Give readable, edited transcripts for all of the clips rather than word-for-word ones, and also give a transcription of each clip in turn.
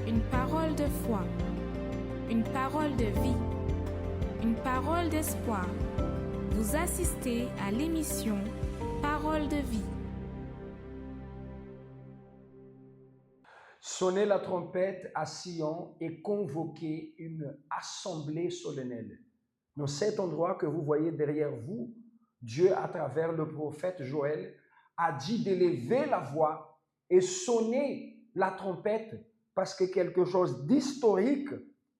une parole de foi, une parole de vie, une parole d'espoir. Vous assistez à l'émission Parole de vie. Sonnez la trompette à Sion et convoquez une assemblée solennelle. Dans cet endroit que vous voyez derrière vous, Dieu, à travers le prophète Joël, a dit d'élever la voix et sonner la trompette parce que quelque chose d'historique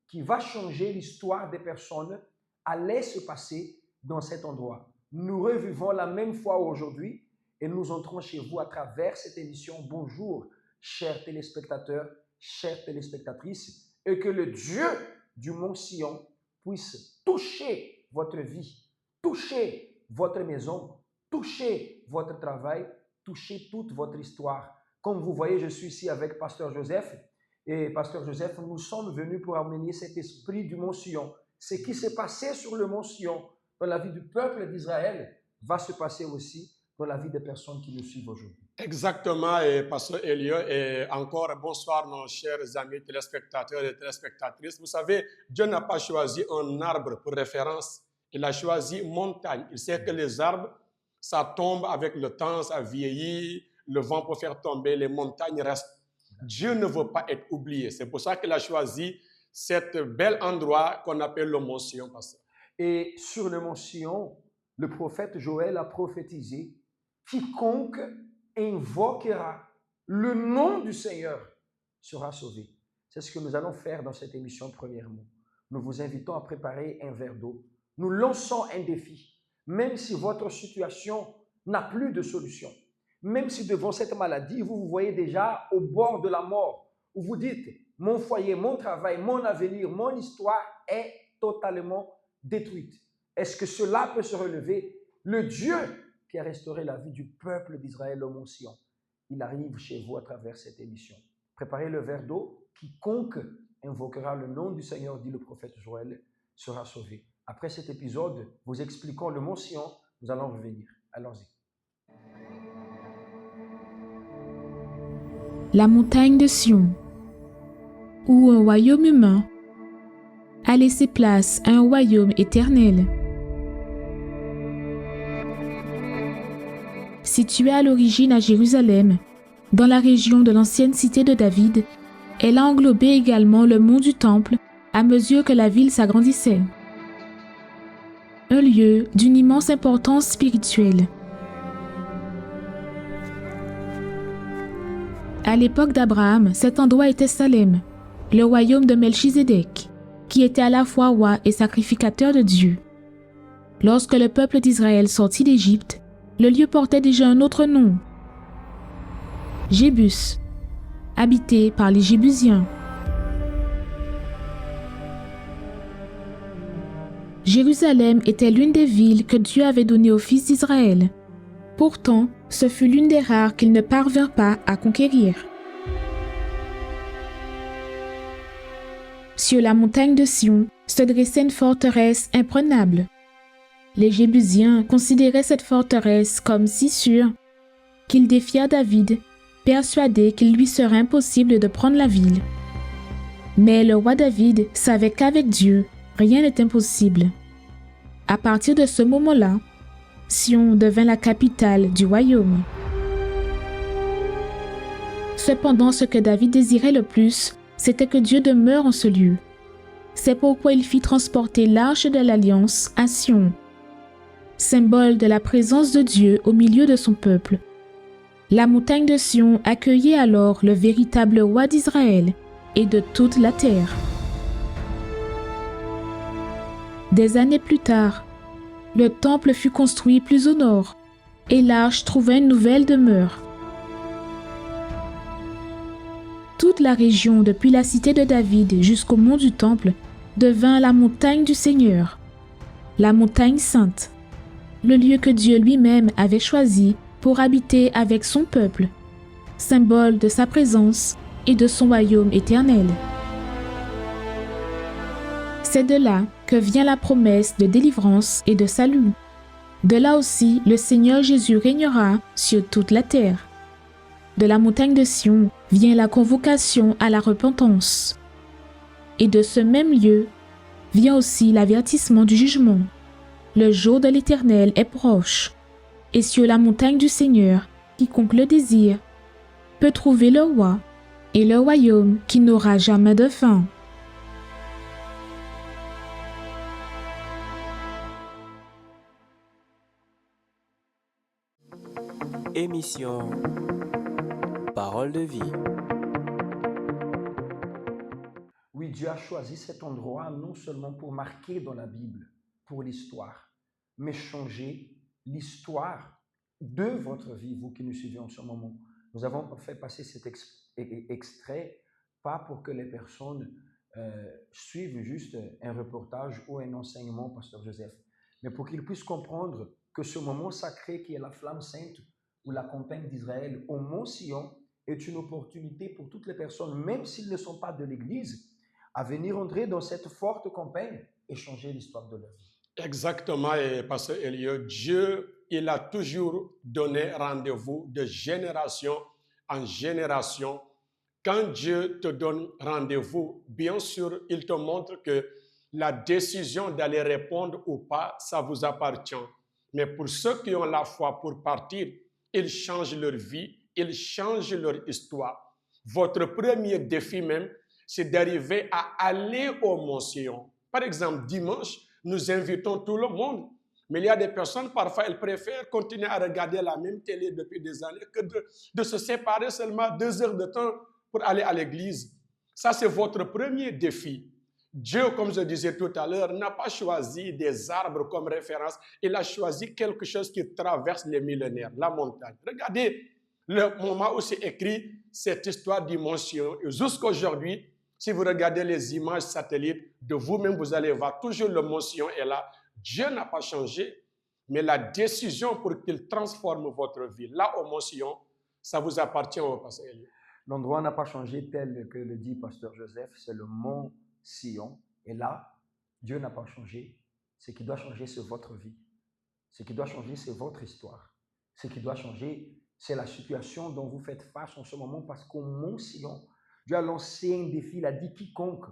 qui va changer l'histoire des personnes allait se passer dans cet endroit. Nous revivons la même foi aujourd'hui et nous entrons chez vous à travers cette émission. Bonjour, chers téléspectateurs, chères téléspectatrices, et que le Dieu du Mont Sion puisse toucher votre vie, toucher votre maison, toucher votre travail, toucher toute votre histoire. Comme vous voyez, je suis ici avec Pasteur Joseph. Et Pasteur Joseph, nous sommes venus pour amener cet esprit du Mont Sion. Ce qui s'est passé sur le Mont Sion dans la vie du peuple d'Israël va se passer aussi dans la vie des personnes qui nous suivent aujourd'hui. Exactement, et Pasteur Elio, et encore bonsoir nos chers amis téléspectateurs et téléspectatrices. Vous savez, Dieu n'a pas choisi un arbre pour référence, il a choisi montagne. Il sait que les arbres, ça tombe avec le temps, ça vieillit, le vent peut faire tomber, les montagnes restent. Dieu ne veut pas être oublié. C'est pour ça qu'il a choisi cet bel endroit qu'on appelle le Mont Sion, Pasteur. Et sur le Mont Sion, le prophète Joël a prophétisé « Quiconque invoquera le nom du Seigneur sera sauvé ». C'est ce que nous allons faire dans cette émission premièrement. Nous vous invitons à préparer un verre d'eau. Nous lançons un défi. Même si votre situation n'a plus de solution, même si devant cette maladie, vous vous voyez déjà au bord de la mort, où vous dites « Mon foyer, mon travail, mon avenir, mon histoire est totalement détruite ». Est-ce que cela peut se relever? Le Dieu qui a restauré la vie du peuple d'Israël au Mont Sion, il arrive chez vous à travers cette émission. Préparez le verre d'eau. Quiconque invoquera le nom du Seigneur, dit le prophète Joël, sera sauvé. Après cet épisode, vous expliquons le Mont Sion. Nous allons revenir. Allons-y. La montagne de Sion, où un royaume humain a laissé place à un royaume éternel. Située à l'origine à Jérusalem, dans la région de l'ancienne cité de David, elle a englobé également le mont du Temple à mesure que la ville s'agrandissait. Un lieu d'une immense importance spirituelle. À l'époque d'Abraham, cet endroit était Salem, le royaume de Melchizedek, qui était à la fois roi et sacrificateur de Dieu. Lorsque le peuple d'Israël sortit d'Égypte, le lieu portait déjà un autre nom, Jébus, habité par les Jébusiens. Jérusalem était l'une des villes que Dieu avait données aux fils d'Israël. Pourtant, ce fut l'une des rares qu'ils ne parvinrent pas à conquérir. Sur la montagne de Sion se dressait une forteresse imprenable. Les Jébusiens considéraient cette forteresse comme si sûre qu'ils défièrent David, persuadés qu'il lui serait impossible de prendre la ville. Mais le roi David savait qu'avec Dieu, rien n'est impossible. À partir de ce moment-là, Sion devint la capitale du royaume. Cependant, ce que David désirait le plus, c'était que Dieu demeure en ce lieu. C'est pourquoi il fit transporter l'arche de l'Alliance à Sion, symbole de la présence de Dieu au milieu de son peuple. La montagne de Sion accueillait alors le véritable roi d'Israël et de toute la terre. Des années plus tard, le temple fut construit plus au nord et l'arche trouva une nouvelle demeure. Toute la région depuis la cité de David jusqu'au mont du Temple devint la montagne du Seigneur, la montagne sainte, le lieu que Dieu lui-même avait choisi pour habiter avec son peuple, symbole de sa présence et de son royaume éternel. C'est de là que vient la promesse de délivrance et de salut. De là aussi, le Seigneur Jésus régnera sur toute la terre. De la montagne de Sion vient la convocation à la repentance. Et de ce même lieu vient aussi l'avertissement du jugement. Le jour de l'Éternel est proche, et sur la montagne du Seigneur, quiconque le désire, peut trouver le roi et le royaume qui n'aura jamais de fin. Émission Parole de vie. Oui, Dieu a choisi cet endroit non seulement pour marquer dans la Bible, pour l'histoire, mais changer l'histoire de votre vie, vous qui nous suivez en ce moment. Nous avons fait passer cet extrait, pas pour que les personnes suivent juste un reportage ou un enseignement, Pasteur Joseph, mais pour qu'ils puissent comprendre que ce moment sacré qui est la flamme sainte ou la campagne d'Israël au Mont Sion est une opportunité pour toutes les personnes, même s'ils ne sont pas de l'Église, à venir entrer dans cette forte campagne et changer l'histoire de leur vie. Exactement, et Pasteur Eliot, Dieu, il a toujours donné rendez-vous de génération en génération. Quand Dieu te donne rendez-vous, bien sûr, il te montre que la décision d'aller répondre ou pas, ça vous appartient. Mais pour ceux qui ont la foi pour partir, ils changent leur vie, ils changent leur histoire. Votre premier défi même, c'est d'arriver à aller au Mont Sion. Par exemple, dimanche, nous invitons tout le monde. Mais il y a des personnes, parfois, elles préfèrent continuer à regarder la même télé depuis des années que de se séparer seulement 2 heures de temps pour aller à l'église. Ça, c'est votre premier défi. Dieu, comme je disais tout à l'heure, n'a pas choisi des arbres comme référence. Il a choisi quelque chose qui traverse les millénaires, la montagne. Regardez le moment où c'est écrit cette histoire du Mont Sion. Et jusqu'à aujourd'hui, si vous regardez les images satellites de vous-même, vous allez voir toujours le Mont Sion est là. Dieu n'a pas changé, mais la décision pour qu'il transforme votre vie, là au Mont Sion, ça vous appartient au Pasteur Eliot. L'endroit n'a pas changé tel que le dit Pasteur Joseph, c'est le Mont Sion. Et là, Dieu n'a pas changé. Ce qui doit changer, c'est votre vie. Ce qui doit changer, c'est votre histoire. Ce qui doit changer, c'est la situation dont vous faites face en ce moment, parce qu'au Mont Sion, Dieu a lancé un défi, il a dit quiconque.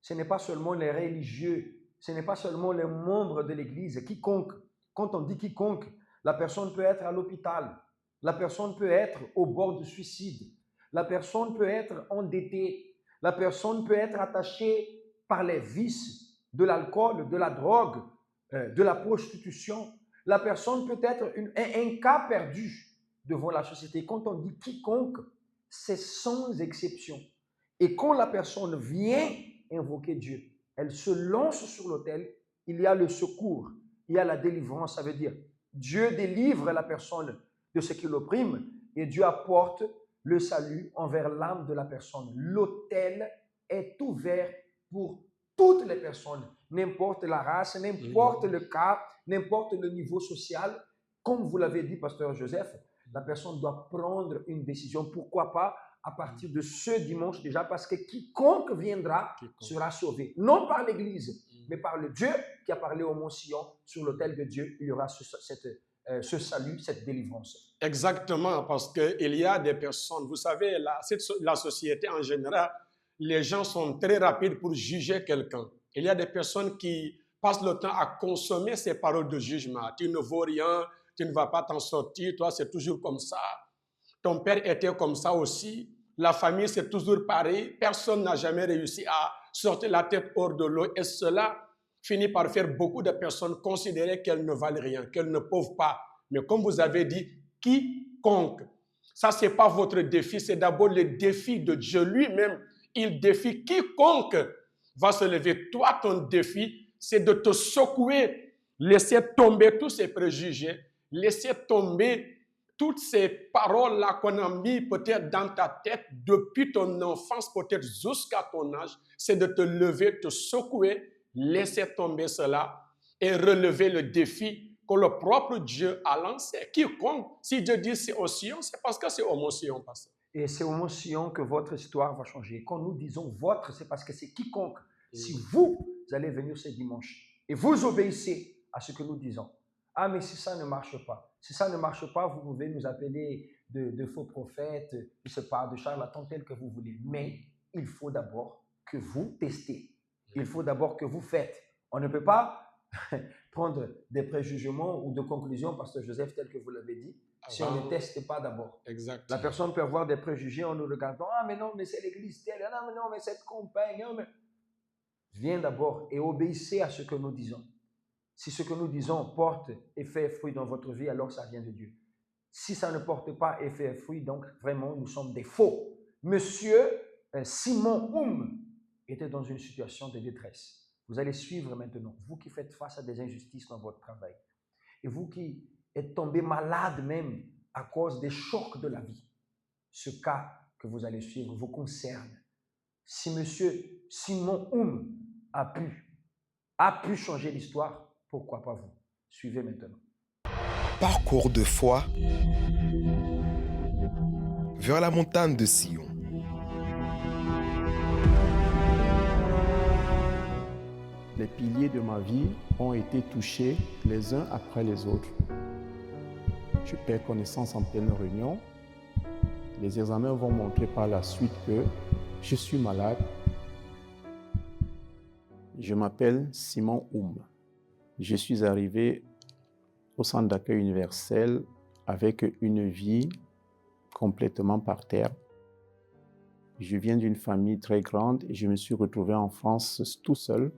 Ce n'est pas seulement les religieux, ce n'est pas seulement les membres de l'Église. Quiconque, quand on dit quiconque, la personne peut être à l'hôpital, la personne peut être au bord du suicide, la personne peut être endettée, la personne peut être attachée par les vices de l'alcool, de la drogue, de la prostitution. La personne peut être un cas perdu devant la société. Quand on dit quiconque, c'est sans exception. Et quand la personne vient invoquer Dieu, elle se lance sur l'autel, il y a le secours, il y a la délivrance. Ça veut dire Dieu délivre la personne de ce qui l'opprime et Dieu apporte le salut envers l'âme de la personne. L'autel est ouvert pour toutes les personnes, n'importe la race, n'importe le cas, n'importe le niveau social. Comme vous l'avez dit, Pasteur Joseph, la personne doit prendre une décision. Pourquoi pas à partir de ce dimanche déjà, parce que quiconque viendra sera sauvé. Non par l'Église, mais par le Dieu qui a parlé au Mont Sion. Sur l'autel de Dieu, il y aura ce salut, cette délivrance. Exactement, parce qu'il y a des personnes, vous savez, la société en général, les gens sont très rapides pour juger quelqu'un. Il y a des personnes qui passent le temps à consommer ces paroles de jugement. Tu ne vaux rien, tu ne vas pas t'en sortir, toi c'est toujours comme ça. Ton père était comme ça aussi. La famille c'est toujours pareil. Personne n'a jamais réussi à sortir la tête hors de l'eau. Et cela finit par faire beaucoup de personnes considérer qu'elles ne valent rien, qu'elles ne peuvent pas. Mais comme vous avez dit, quiconque. Ça, ce n'est pas votre défi, c'est d'abord le défi de Dieu lui-même. Il défie quiconque va se lever. Toi, ton défi, c'est de te secouer, laisser tomber tous ces préjugés, laisser tomber toutes ces paroles-là qu'on a mis peut-être dans ta tête depuis ton enfance, peut-être jusqu'à ton âge. C'est de te lever, te secouer, laisser tomber cela et relever le défi que le propre Dieu a lancé. Quiconque, si Dieu dit c'est au Sion, c'est parce que c'est au Mont Sion. Et c'est au Mont Sion que votre histoire va changer. Quand nous disons votre, c'est parce que c'est quiconque. Si vous allez venir ce dimanche et vous obéissez à ce que nous disons, Ah, mais si ça ne marche pas. Si ça ne marche pas, vous pouvez nous appeler de faux prophètes, je sais pas, de charlatans, tel que vous voulez. Mais il faut d'abord que vous testez. Il faut d'abord que vous faites. On ne peut pas prendre des préjugements ou de conclusions, Pasteur Joseph, tel que vous l'avez dit, si on ne teste pas d'abord. Exact. La personne peut avoir des préjugés en nous regardant. Ah, mais non, mais c'est l'église telle. Ah, non, mais cette compagne. Non, mais... Viens d'abord et obéissez à ce que nous disons. Si ce que nous disons porte et fait fruit dans votre vie, alors ça vient de Dieu. Si ça ne porte pas et fait fruit, donc vraiment, nous sommes des faux. Monsieur Simon Oum était dans une situation de détresse. Vous allez suivre maintenant, vous qui faites face à des injustices dans votre travail, et vous qui êtes tombé malade même à cause des chocs de la vie. Ce cas que vous allez suivre vous concerne. Si monsieur Simon Oum a pu changer l'histoire, pourquoi pas vous? Suivez maintenant. Parcours de foi vers la montagne de Sion. Les piliers de ma vie ont été touchés les uns après les autres. Je perds connaissance en pleine réunion. Les examens vont montrer par la suite que je suis malade. Je m'appelle Simon Oum. Je suis arrivé au centre d'accueil universel avec une vie complètement par terre. Je viens d'une famille très grande et je me suis retrouvé en France tout seul,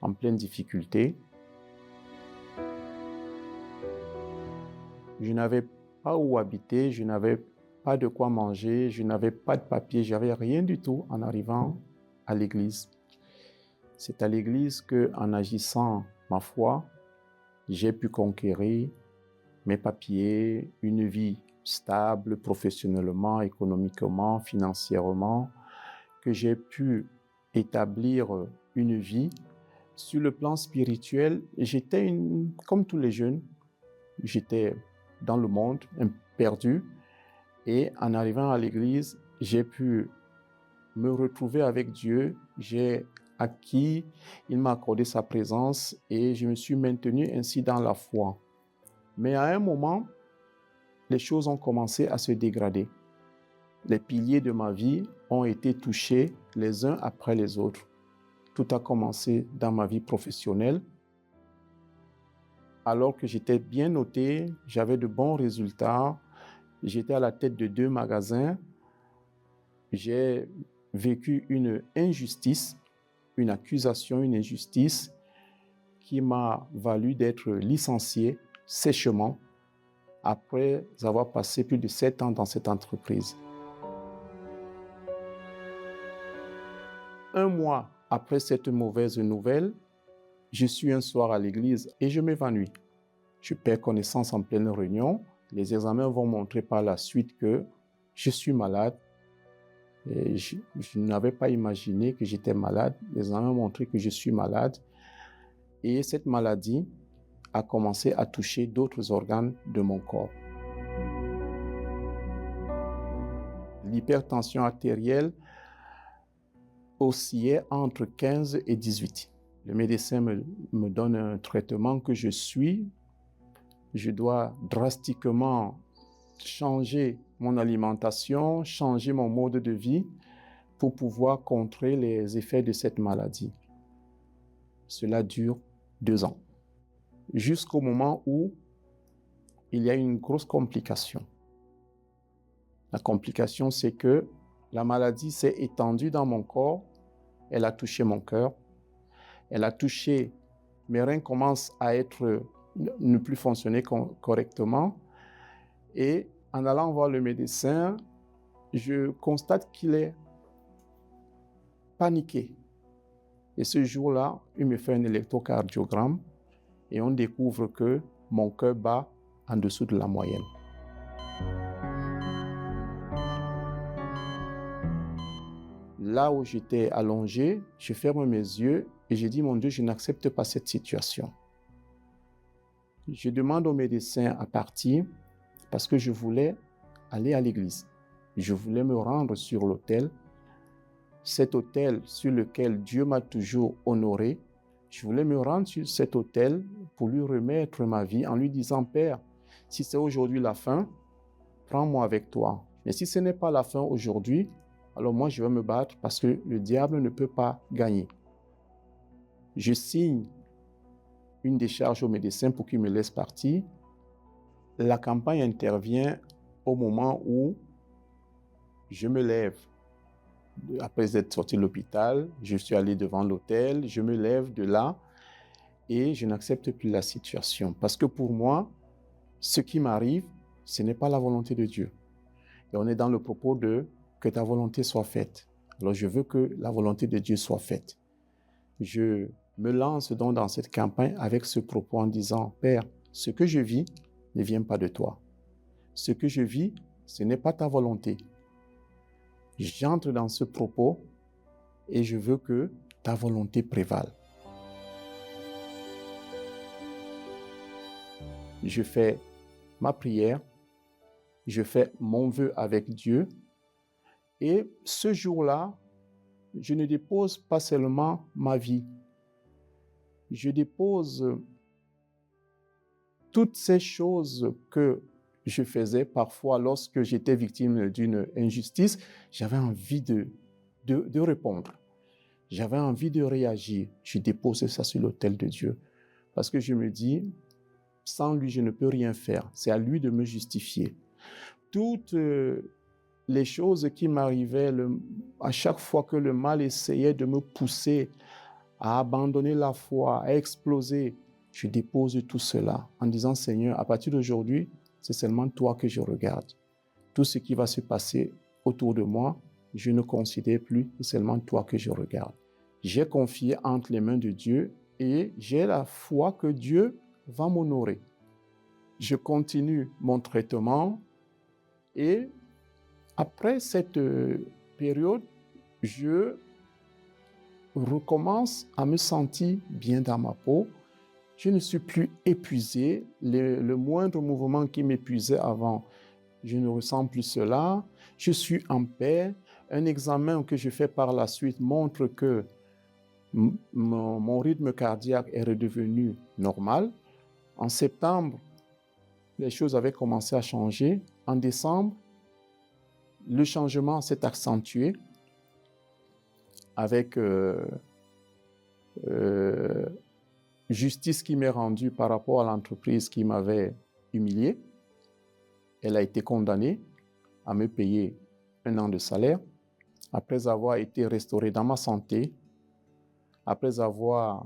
en pleine difficulté. Je n'avais pas où habiter, je n'avais pas de quoi manger, je n'avais pas de papier, j'avais rien du tout en arrivant à l'église. C'est à l'église qu'en agissant ma foi, j'ai pu conquérir mes papiers, une vie stable professionnellement, économiquement, financièrement, que j'ai pu établir une vie. Sur le plan spirituel, j'étais comme tous les jeunes, j'étais dans le monde, perdu. Et en arrivant à l'église, j'ai pu me retrouver avec Dieu. J'ai acquis, il m'a accordé sa présence et je me suis maintenu ainsi dans la foi. Mais à un moment, les choses ont commencé à se dégrader. Les piliers de ma vie ont été touchés les uns après les autres. Tout a commencé dans ma vie professionnelle. Alors que j'étais bien noté, j'avais de bons résultats, j'étais à la tête de 2 magasins, j'ai vécu une injustice, une accusation, une injustice qui m'a valu d'être licencié sèchement après avoir passé plus de 7 ans dans cette entreprise. 1 mois après cette mauvaise nouvelle, je suis un soir à l'église et je m'évanouis. Je perds connaissance en pleine réunion. Les examens vont montrer par la suite que je suis malade. Et je n'avais pas imaginé que j'étais malade. Les examens ont montré que je suis malade. Et cette maladie a commencé à toucher d'autres organes de mon corps. L'hypertension artérielle oscillait entre 15 et 18. Le médecin me donne un traitement que je suis. Je dois drastiquement changer mon alimentation, changer mon mode de vie pour pouvoir contrer les effets de cette maladie. Cela dure 2 ans. Jusqu'au moment où il y a une grosse complication. La complication, c'est que la maladie s'est étendue dans mon corps, elle a touché mon cœur, elle a touché, mes reins commencent à ne plus fonctionner correctement. Et en allant voir le médecin, je constate qu'il est paniqué. Et ce jour-là, il me fait un électrocardiogramme et on découvre que mon cœur bat en dessous de la moyenne. Là où j'étais allongé, je ferme mes yeux et je dis, mon Dieu, je n'accepte pas cette situation. Je demande au médecin à partir parce que je voulais aller à l'église. Je voulais me rendre sur l'autel, cet autel sur lequel Dieu m'a toujours honoré, Je voulais me rendre sur cet autel pour lui remettre ma vie en lui disant, Père, si c'est aujourd'hui la fin, prends-moi avec toi. Mais si ce n'est pas la fin aujourd'hui, alors moi je vais me battre parce que le diable ne peut pas gagner. Je signe une décharge au médecin pour qu'il me laisse partir. La campagne intervient au moment où je me lève. Après être sorti de l'hôpital, je suis allé devant l'autel, je me lève de là et je n'accepte plus la situation. Parce que pour moi, ce qui m'arrive, ce n'est pas la volonté de Dieu. Et on est dans le propos de que ta volonté soit faite. Alors je veux que la volonté de Dieu soit faite. Je me lance donc dans cette campagne avec ce propos en disant, Père, ce que je vis ne vient pas de toi. Ce que je vis, ce n'est pas ta volonté. J'entre dans ce propos et je veux que ta volonté prévale. Je fais ma prière, je fais mon vœu avec Dieu et ce jour-là, je ne dépose pas seulement ma vie, je dépose toutes ces choses que je faisais parfois lorsque j'étais victime d'une injustice, j'avais envie de répondre. J'avais envie de réagir. Je dépose ça sur l'autel de Dieu. Parce que je me dis, sans lui, je ne peux rien faire. C'est à lui de me justifier. Toutes les choses qui m'arrivaient, à chaque fois que le mal essayait de me pousser à abandonner la foi, à exploser, je dépose tout cela en disant, Seigneur, à partir d'aujourd'hui, c'est seulement toi que je regarde. Tout ce qui va se passer autour de moi, je ne considère plus, c'est seulement toi que je regarde. J'ai confié entre les mains de Dieu et j'ai la foi que Dieu va m'honorer. Je continue mon traitement et après cette période, je recommence à me sentir bien dans ma peau. Je ne suis plus épuisé. Le moindre mouvement qui m'épuisait avant, je ne ressens plus cela. Je suis en paix. Un examen que je fais par la suite montre que mon rythme cardiaque est redevenu normal. En septembre, les choses avaient commencé à changer. En décembre, le changement s'est accentué avec justice qui m'est rendue par rapport à l'entreprise qui m'avait humilié. Elle a été condamnée à me payer 1 an de salaire après avoir été restauré dans ma santé, après avoir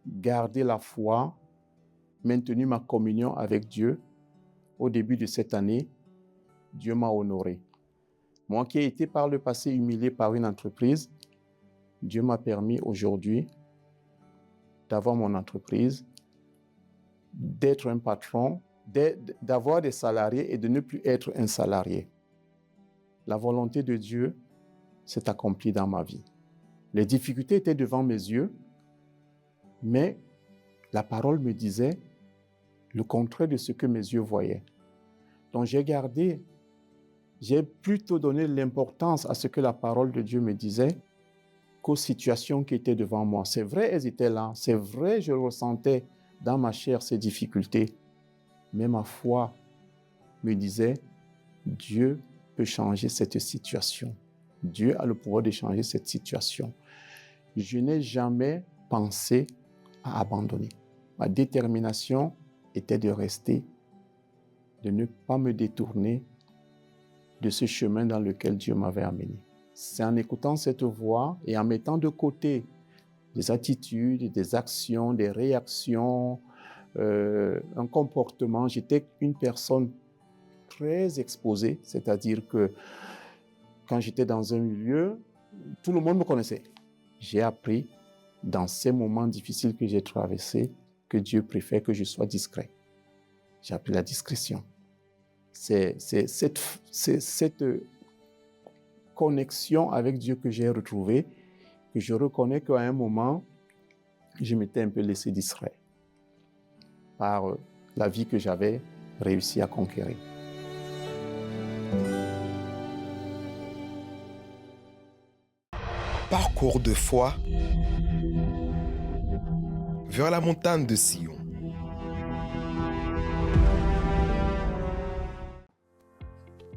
gardé la foi, maintenu ma communion avec Dieu. Au début de cette année, Dieu m'a honoré. Moi qui ai été par le passé humilié par une entreprise, Dieu m'a permis aujourd'hui d'avoir mon entreprise, d'être un patron, d'avoir des salariés et de ne plus être un salarié. La volonté de Dieu s'est accomplie dans ma vie. Les difficultés étaient devant mes yeux, mais la parole me disait le contraire de ce que mes yeux voyaient. Donc j'ai plutôt donné l'importance à ce que la parole de Dieu me disait qu'aux situations qui étaient devant moi. C'est vrai, elles étaient là. C'est vrai, je ressentais dans ma chair ces difficultés. Mais ma foi me disait, Dieu peut changer cette situation. Dieu a le pouvoir de changer cette situation. Je n'ai jamais pensé à abandonner. Ma détermination était de rester, de ne pas me détourner de ce chemin dans lequel Dieu m'avait amené. C'est en écoutant cette voix et en mettant de côté des attitudes, des actions, des réactions, un comportement. J'étais une personne très exposée, c'est-à-dire que quand j'étais dans un milieu, tout le monde me connaissait. J'ai appris dans ces moments difficiles que j'ai traversés que Dieu préfère que je sois discret. J'ai appris la discrétion. C'est cette connexion avec Dieu que j'ai retrouvée, que je reconnais qu'à un moment, je m'étais un peu laissé distraire par la vie que j'avais réussi à conquérir. Parcours de foi, vers la montagne de Sion.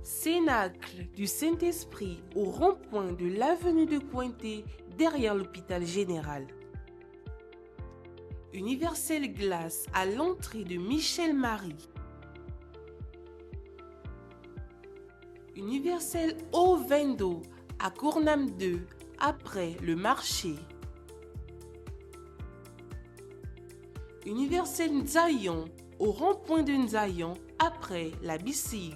Cénacle du Saint-Esprit au rond-point de l'avenue de Cointet derrière l'hôpital général. Universel Glace à l'entrée de Michel Marie. Universel Eau Vendo à Cournam 2 après le marché. Universel Nzayon au rond-point de Nzayon après la Bissig.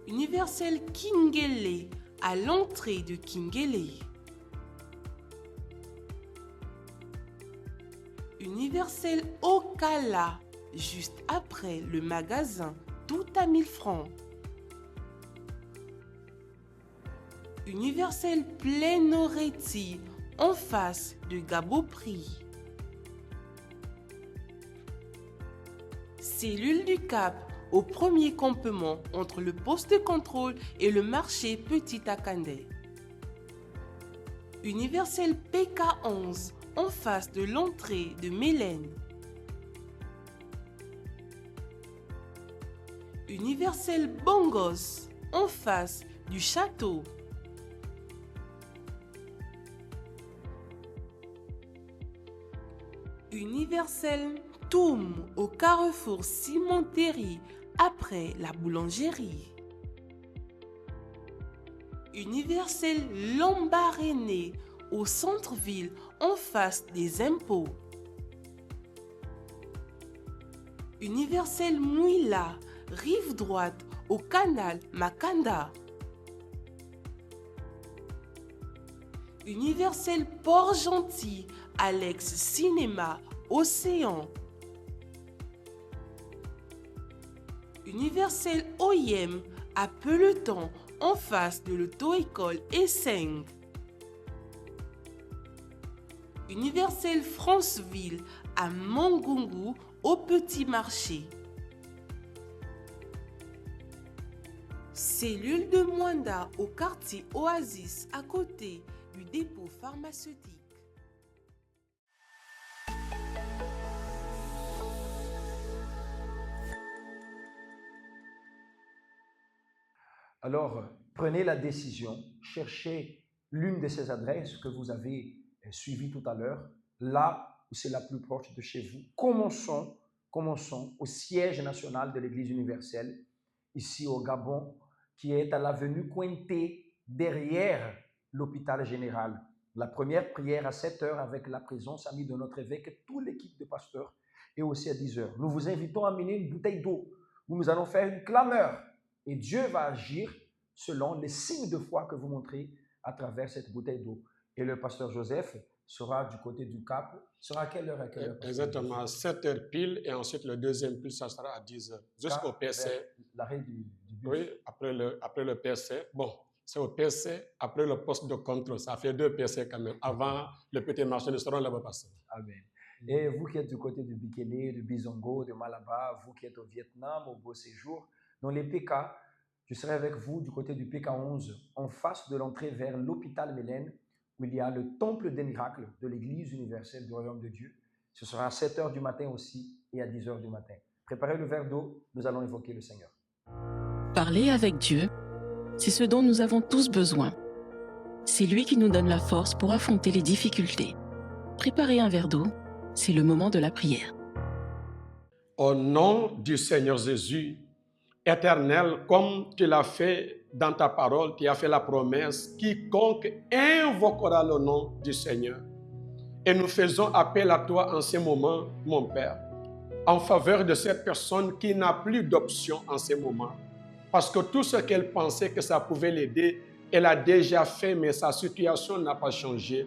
Universel Kingele à l'entrée de Kingele. Universel Okala juste après le magasin tout à 1000 francs. Universel Plénoreti en face de Gaboprix. Cellule du Cap au premier campement entre le poste de contrôle et le marché Petit Akandé. Universel PK11 en face de l'entrée de Mélène. Universel Bongos en face du château. Universel Toum au carrefour Simon-Terry après la boulangerie. Universel Lambaréné au centre-ville en face des impôts. Universel Mouila, rive droite au canal Makanda. Universel Port-Gentil, Alex Cinéma, Océan. Universel OIM à Peloton en face de l'auto-école Esseng. Universel Franceville à Mangungu au Petit Marché. Cellule de Mwanda au quartier Oasis à côté du dépôt pharmaceutique. Alors, prenez la décision, cherchez l'une de ces adresses que vous avez suivies tout à l'heure, là où c'est la plus proche de chez vous. Commençons au siège national de l'Église universelle, ici au Gabon, qui est à l'avenue Cointet, derrière l'hôpital général. La première prière à 7 heures avec la présence amie de notre évêque et toute l'équipe de pasteurs, et aussi à 10 heures. Nous vous invitons à amener une bouteille d'eau où nous allons faire une clameur. Et Dieu va agir selon les signes de foi que vous montrez à travers cette bouteille d'eau. Et le pasteur Joseph sera du côté du Cap. Sera à quelle heure? Exactement, à 7 heures pile. Et ensuite, le deuxième pile, ça sera à 10 heures. Jusqu'au PC. L'arrêt du bus. Oui, après le PC. Bon, c'est au PC, après le poste de contrôle. Ça fait 2 PC quand même. Avant le petit marché de Soron, là-bas passer. Amen. Et vous qui êtes du côté du Bikele, du Bizongo, de Malaba, vous qui êtes au Vietnam, au Beau Séjour, dans les PK, je serai avec vous du côté du PK11, en face de l'entrée vers l'hôpital Mélène, où il y a le temple des miracles de l'Église universelle du Royaume de Dieu. Ce sera à 7 heures du matin aussi et à 10 heures du matin. Préparez le verre d'eau, nous allons évoquer le Seigneur. Parler avec Dieu, c'est ce dont nous avons tous besoin. C'est lui qui nous donne la force pour affronter les difficultés. Préparer un verre d'eau, c'est le moment de la prière. Au nom du Seigneur Jésus, Éternel, comme tu l'as fait dans ta parole, tu as fait la promesse, quiconque invoquera le nom du Seigneur. Et nous faisons appel à toi en ce moment, mon Père, en faveur de cette personne qui n'a plus d'option en ce moment. Parce que tout ce qu'elle pensait que ça pouvait l'aider, elle a déjà fait, mais sa situation n'a pas changé.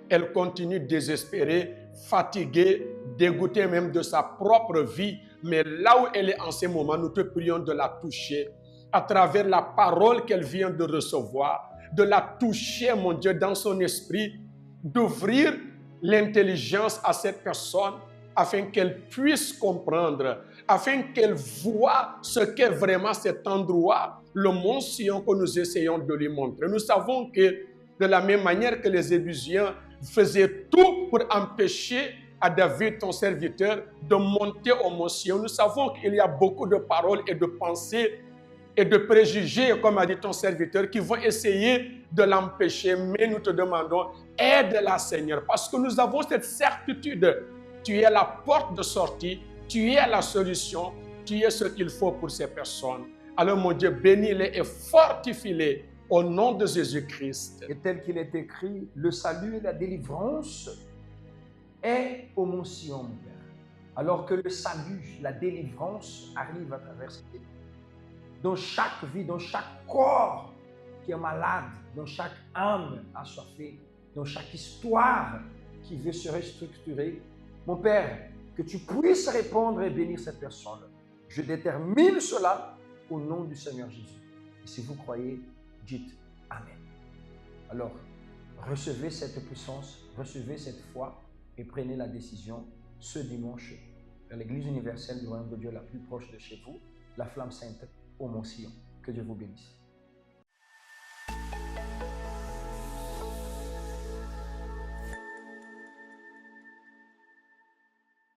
Elle continue désespérée, fatiguée, dégoûtée même de sa propre vie. Mais là où elle est en ce moment, nous te prions de la toucher à travers la parole qu'elle vient de recevoir, de la toucher, mon Dieu, dans son esprit, d'ouvrir l'intelligence à cette personne afin qu'elle puisse comprendre, afin qu'elle voie ce qu'est vraiment cet endroit, le mont Sion que nous essayons de lui montrer. Nous savons que de la même manière que les Ébusiens faisait tout pour empêcher à David, ton serviteur, de monter au mont Sion. Nous savons qu'il y a beaucoup de paroles et de pensées et de préjugés, comme a dit ton serviteur, qui vont essayer de l'empêcher. Mais nous te demandons, aide-la, Seigneur, parce que nous avons cette certitude. Tu es la porte de sortie, tu es la solution, tu es ce qu'il faut pour ces personnes. Alors, mon Dieu, bénis-les et fortifie-les au nom de Jésus-Christ. Et tel qu'il est écrit, le salut et la délivrance est au mont Sion, mon Père. Alors que le salut, la délivrance arrive à travers cette vie. Dans chaque vie, dans chaque corps qui est malade, dans chaque âme assoiffée, dans chaque histoire qui veut se restructurer, mon Père, que tu puisses répondre et bénir cette personne. Je détermine cela au nom du Seigneur Jésus. Et si vous croyez, dites Amen. Alors, recevez cette puissance, recevez cette foi et prenez la décision ce dimanche vers l'Église universelle du royaume de Dieu la plus proche de chez vous, la Flamme Sainte au Mont Sion. Que Dieu vous bénisse.